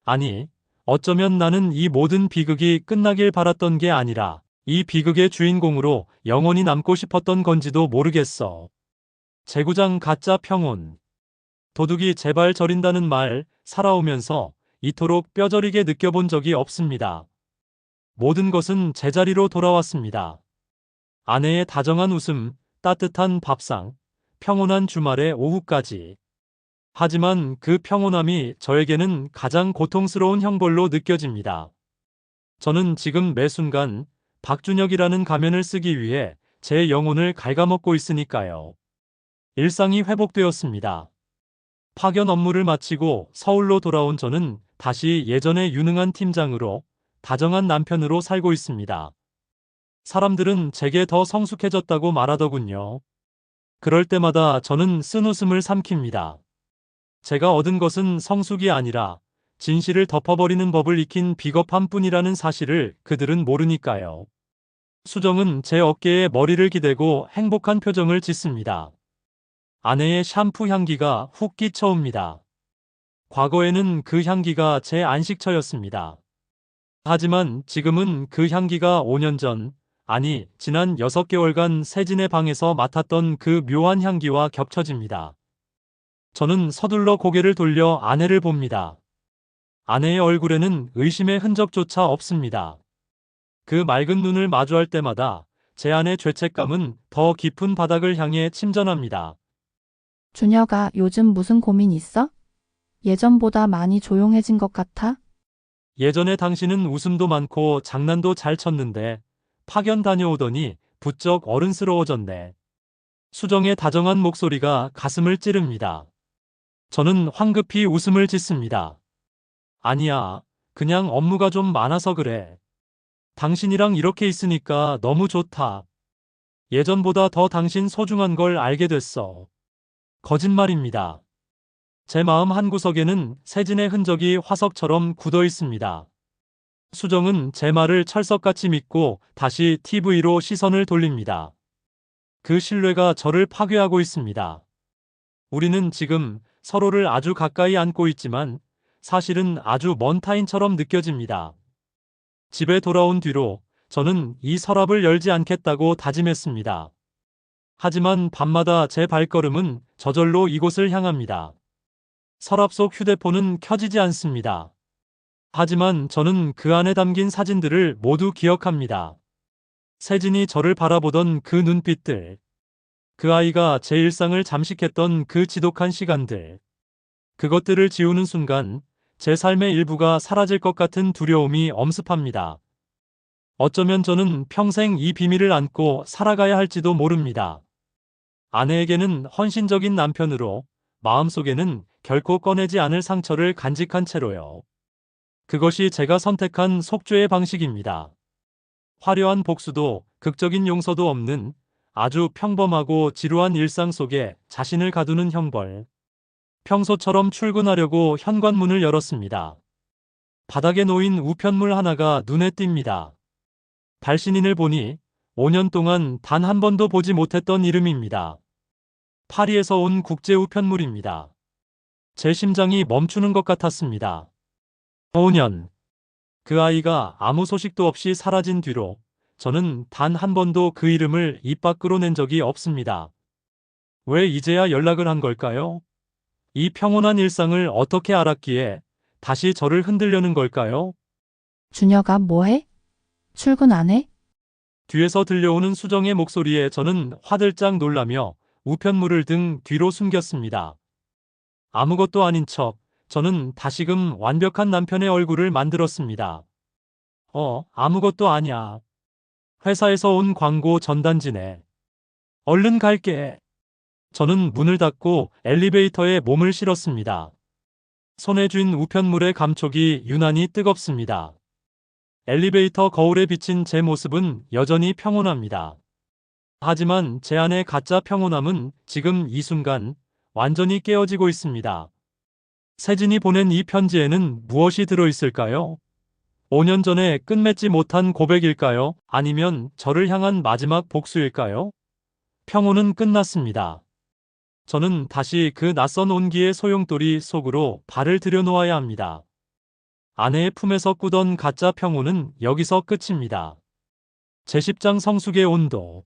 아니, 어쩌면 나는 이 모든 비극이 끝나길 바랐던 게 아니라 이 비극의 주인공으로 영원히 남고 싶었던 건지도 모르겠어. 재구장 가짜 평온. 도둑이 제발 저린다는 말 살아오면서 이토록 뼈저리게 느껴본 적이 없습니다. 모든 것은 제자리로 돌아왔습니다. 아내의 다정한 웃음, 따뜻한 밥상, 평온한 주말의 오후까지. 하지만 그 평온함이 저에게는 가장 고통스러운 형벌로 느껴집니다. 저는 지금 매 순간 박준혁이라는 가면을 쓰기 위해 제 영혼을 갉아먹고 있으니까요. 일상이 회복되었습니다. 파견 업무를 마치고 서울로 돌아온 저는 다시 예전의 유능한 팀장으로, 다정한 남편으로 살고 있습니다. 사람들은 제게 더 성숙해졌다고 말하더군요. 그럴 때마다 저는 쓴웃음을 삼킵니다. 제가 얻은 것은 성숙이 아니라 진실을 덮어버리는 법을 익힌 비겁함뿐이라는 사실을 그들은 모르니까요. 수정은 제 어깨에 머리를 기대고 행복한 표정을 짓습니다. 아내의 샴푸 향기가 훅 끼쳐옵니다. 과거에는 그 향기가 제 안식처였습니다. 하지만 지금은 그 향기가 5년 전, 아니, 지난 6개월간 세진의 방에서 맡았던 그 묘한 향기와 겹쳐집니다. 저는 서둘러 고개를 돌려 아내를 봅니다. 아내의 얼굴에는 의심의 흔적조차 없습니다. 그 맑은 눈을 마주할 때마다 제 안의 죄책감은 더 깊은 바닥을 향해 침전합니다. 준혁아, 요즘 무슨 고민 있어? 예전보다 많이 조용해진 것 같아? 예전에 당신은 웃음도 많고 장난도 잘 쳤는데 파견 다녀오더니 부쩍 어른스러워졌네. 수정의 다정한 목소리가 가슴을 찌릅니다. 저는 황급히 웃음을 짓습니다. 아니야, 그냥 업무가 좀 많아서 그래. 당신이랑 이렇게 있으니까 너무 좋다. 예전보다 더 당신 소중한 걸 알게 됐어. 거짓말입니다. 제 마음 한구석에는 세진의 흔적이 화석처럼 굳어 있습니다. 수정은 제 말을 철석같이 믿고 다시 TV로 시선을 돌립니다. 그 신뢰가 저를 파괴하고 있습니다. 우리는 지금 서로를 아주 가까이 안고 있지만 사실은 아주 먼 타인처럼 느껴집니다. 집에 돌아온 뒤로 저는 이 서랍을 열지 않겠다고 다짐했습니다. 하지만 밤마다 제 발걸음은 저절로 이곳을 향합니다. 서랍 속 휴대폰은 켜지지 않습니다. 하지만 저는 그 안에 담긴 사진들을 모두 기억합니다. 세진이 저를 바라보던 그 눈빛들, 그 아이가 제 일상을 잠식했던 그 지독한 시간들, 그것들을 지우는 순간 제 삶의 일부가 사라질 것 같은 두려움이 엄습합니다. 어쩌면 저는 평생 이 비밀을 안고 살아가야 할지도 모릅니다. 아내에게는 헌신적인 남편으로, 마음속에는 결코 꺼내지 않을 상처를 간직한 채로요. 그것이 제가 선택한 속죄의 방식입니다. 화려한 복수도 극적인 용서도 없는 아주 평범하고 지루한 일상 속에 자신을 가두는 형벌. 평소처럼 출근하려고 현관문을 열었습니다. 바닥에 놓인 우편물 하나가 눈에 띕니다. 발신인을 보니 5년 동안 단 한 번도 보지 못했던 이름입니다. 파리에서 온 국제 우편물입니다. 제 심장이 멈추는 것 같았습니다. 5년. 그 아이가 아무 소식도 없이 사라진 뒤로 저는 단 한 번도 그 이름을 입 밖으로 낸 적이 없습니다. 왜 이제야 연락을 한 걸까요? 이 평온한 일상을 어떻게 알았기에 다시 저를 흔들려는 걸까요? 준혁아, 뭐해? 출근 안 해? 뒤에서 들려오는 수정의 목소리에 저는 화들짝 놀라며 우편물을 등 뒤로 숨겼습니다. 아무것도 아닌 척 저는 다시금 완벽한 남편의 얼굴을 만들었습니다. 아무것도 아니야. 회사에서 온 광고 전단지네. 얼른 갈게. 저는 문을 닫고 엘리베이터에 몸을 실었습니다. 손에 쥔 우편물의 감촉이 유난히 뜨겁습니다. 엘리베이터 거울에 비친 제 모습은 여전히 평온합니다. 하지만 제 안의 가짜 평온함은 지금 이 순간 완전히 깨어지고 있습니다. 세진이 보낸 이 편지에는 무엇이 들어있을까요? 5년 전에 끝맺지 못한 고백일까요? 아니면 저를 향한 마지막 복수일까요? 평온은 끝났습니다. 저는 다시 그 낯선 온기의 소용돌이 속으로 발을 들여놓아야 합니다. 아내의 품에서 꾸던 가짜 평온은 여기서 끝입니다. 제10장 성숙의 온도.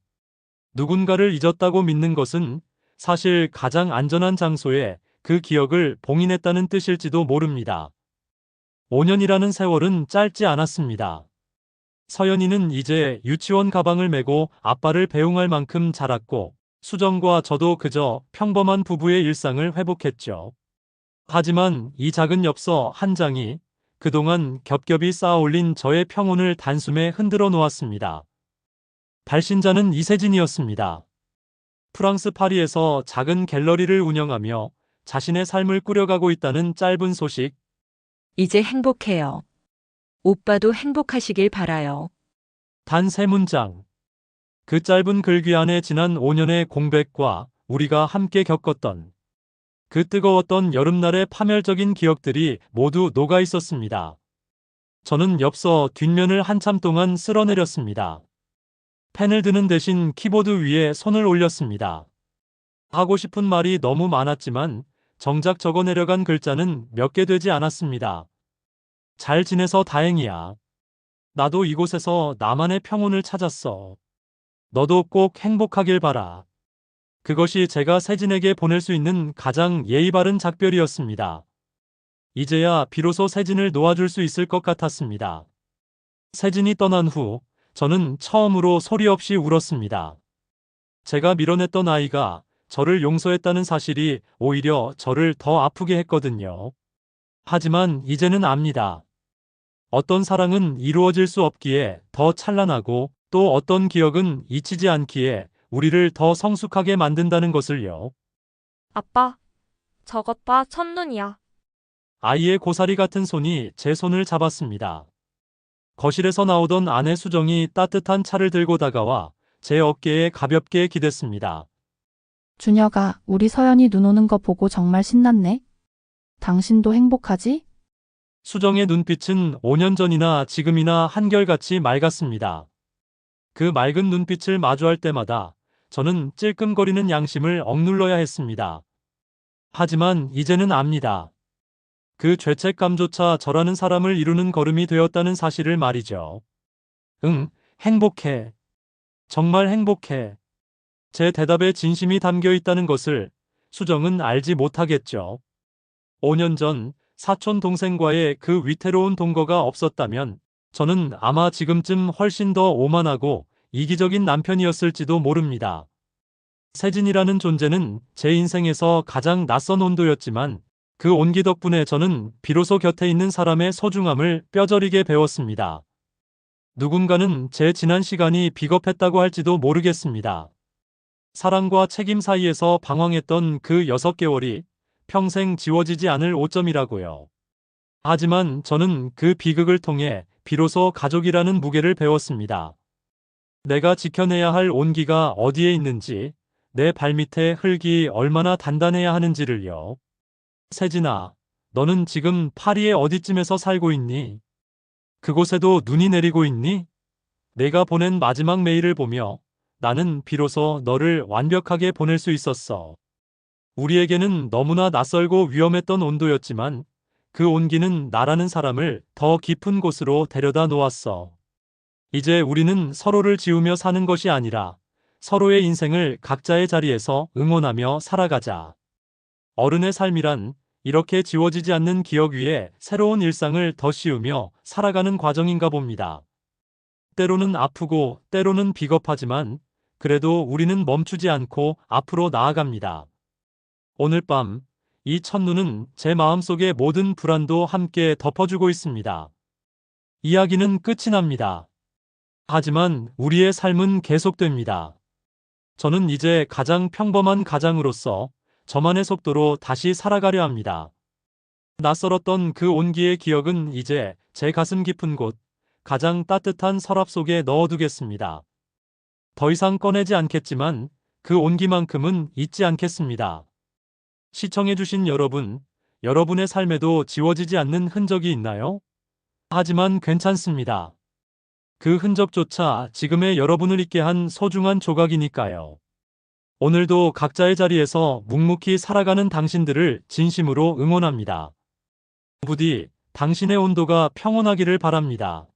누군가를 잊었다고 믿는 것은 사실 가장 안전한 장소에 그 기억을 봉인했다는 뜻일지도 모릅니다. 5년이라는 세월은 짧지 않았습니다. 서연이는 이제 유치원 가방을 메고 아빠를 배웅할 만큼 자랐고 수정과 저도 그저 평범한 부부의 일상을 회복했죠. 하지만 이 작은 엽서 한 장이 그동안 겹겹이 쌓아올린 저의 평온을 단숨에 흔들어 놓았습니다. 발신자는 이세진이었습니다. 프랑스 파리에서 작은 갤러리를 운영하며 자신의 삶을 꾸려가고 있다는 짧은 소식. 이제 행복해요. 오빠도 행복하시길 바라요. 단 3문장. 그 짧은 글귀 안에 지난 5년의 공백과 우리가 함께 겪었던 그 뜨거웠던 여름날의 파멸적인 기억들이 모두 녹아 있었습니다. 저는 엽서 뒷면을 한참 동안 쓸어내렸습니다. 펜을 드는 대신 키보드 위에 손을 올렸습니다. 하고 싶은 말이 너무 많았지만 정작 적어내려간 글자는 몇 개 되지 않았습니다. 잘 지내서 다행이야. 나도 이곳에서 나만의 평온을 찾았어. 너도 꼭 행복하길 바라. 그것이 제가 세진에게 보낼 수 있는 가장 예의 바른 작별이었습니다. 이제야 비로소 세진을 놓아줄 수 있을 것 같았습니다. 세진이 떠난 후 저는 처음으로 소리 없이 울었습니다. 제가 밀어냈던 아이가 저를 용서했다는 사실이 오히려 저를 더 아프게 했거든요. 하지만 이제는 압니다. 어떤 사랑은 이루어질 수 없기에 더 찬란하고 또 어떤 기억은 잊히지 않기에 우리를 더 성숙하게 만든다는 것을요. 아빠, 저것 봐, 첫눈이야. 아이의 고사리 같은 손이 제 손을 잡았습니다. 거실에서 나오던 아내 수정이 따뜻한 차를 들고 다가와 제 어깨에 가볍게 기댔습니다. 준혁아, 우리 서연이 눈 오는 거 보고 정말 신났네. 당신도 행복하지? 수정의 눈빛은 5년 전이나 지금이나 한결같이 맑았습니다. 그 맑은 눈빛을 마주할 때마다 저는 찔끔거리는 양심을 억눌러야 했습니다. 하지만 이제는 압니다. 그 죄책감조차 저라는 사람을 이루는 걸음이 되었다는 사실을 말이죠. 응, 행복해. 정말 행복해. 제 대답에 진심이 담겨 있다는 것을 수정은 알지 못하겠죠. 5년 전 사촌 동생과의 그 위태로운 동거가 없었다면 저는 아마 지금쯤 훨씬 더 오만하고 이기적인 남편이었을지도 모릅니다. 세진이라는 존재는 제 인생에서 가장 낯선 온도였지만 그 온기 덕분에 저는 비로소 곁에 있는 사람의 소중함을 뼈저리게 배웠습니다. 누군가는 제 지난 시간이 비겁했다고 할지도 모르겠습니다. 사랑과 책임 사이에서 방황했던 그 6개월이 평생 지워지지 않을 오점이라고요. 하지만 저는 그 비극을 통해 비로소 가족이라는 무게를 배웠습니다. 내가 지켜내야 할 온기가 어디에 있는지, 내 발밑에 흙이 얼마나 단단해야 하는지를요. 세진아, 너는 지금 파리의 어디쯤에서 살고 있니? 그곳에도 눈이 내리고 있니? 내가 보낸 마지막 메일을 보며 나는 비로소 너를 완벽하게 보낼 수 있었어. 우리에게는 너무나 낯설고 위험했던 온도였지만 그 온기는 나라는 사람을 더 깊은 곳으로 데려다 놓았어. 이제 우리는 서로를 지우며 사는 것이 아니라 서로의 인생을 각자의 자리에서 응원하며 살아가자. 어른의 삶이란 이렇게 지워지지 않는 기억 위에 새로운 일상을 더 씌우며 살아가는 과정인가 봅니다. 때로는 아프고 때로는 비겁하지만 그래도 우리는 멈추지 않고 앞으로 나아갑니다. 오늘 밤 이 첫눈은 제 마음속의 모든 불안도 함께 덮어주고 있습니다. 이야기는 끝이 납니다. 하지만 우리의 삶은 계속됩니다. 저는 이제 가장 평범한 가장으로서 저만의 속도로 다시 살아가려 합니다. 낯설었던 그 온기의 기억은 이제 제 가슴 깊은 곳, 가장 따뜻한 서랍 속에 넣어두겠습니다. 더 이상 꺼내지 않겠지만 그 온기만큼은 잊지 않겠습니다. 시청해주신 여러분, 여러분의 삶에도 지워지지 않는 흔적이 있나요? 하지만 괜찮습니다. 그 흔적조차 지금의 여러분을 있게 한 소중한 조각이니까요. 오늘도 각자의 자리에서 묵묵히 살아가는 당신들을 진심으로 응원합니다. 부디 당신의 온도가 평온하기를 바랍니다.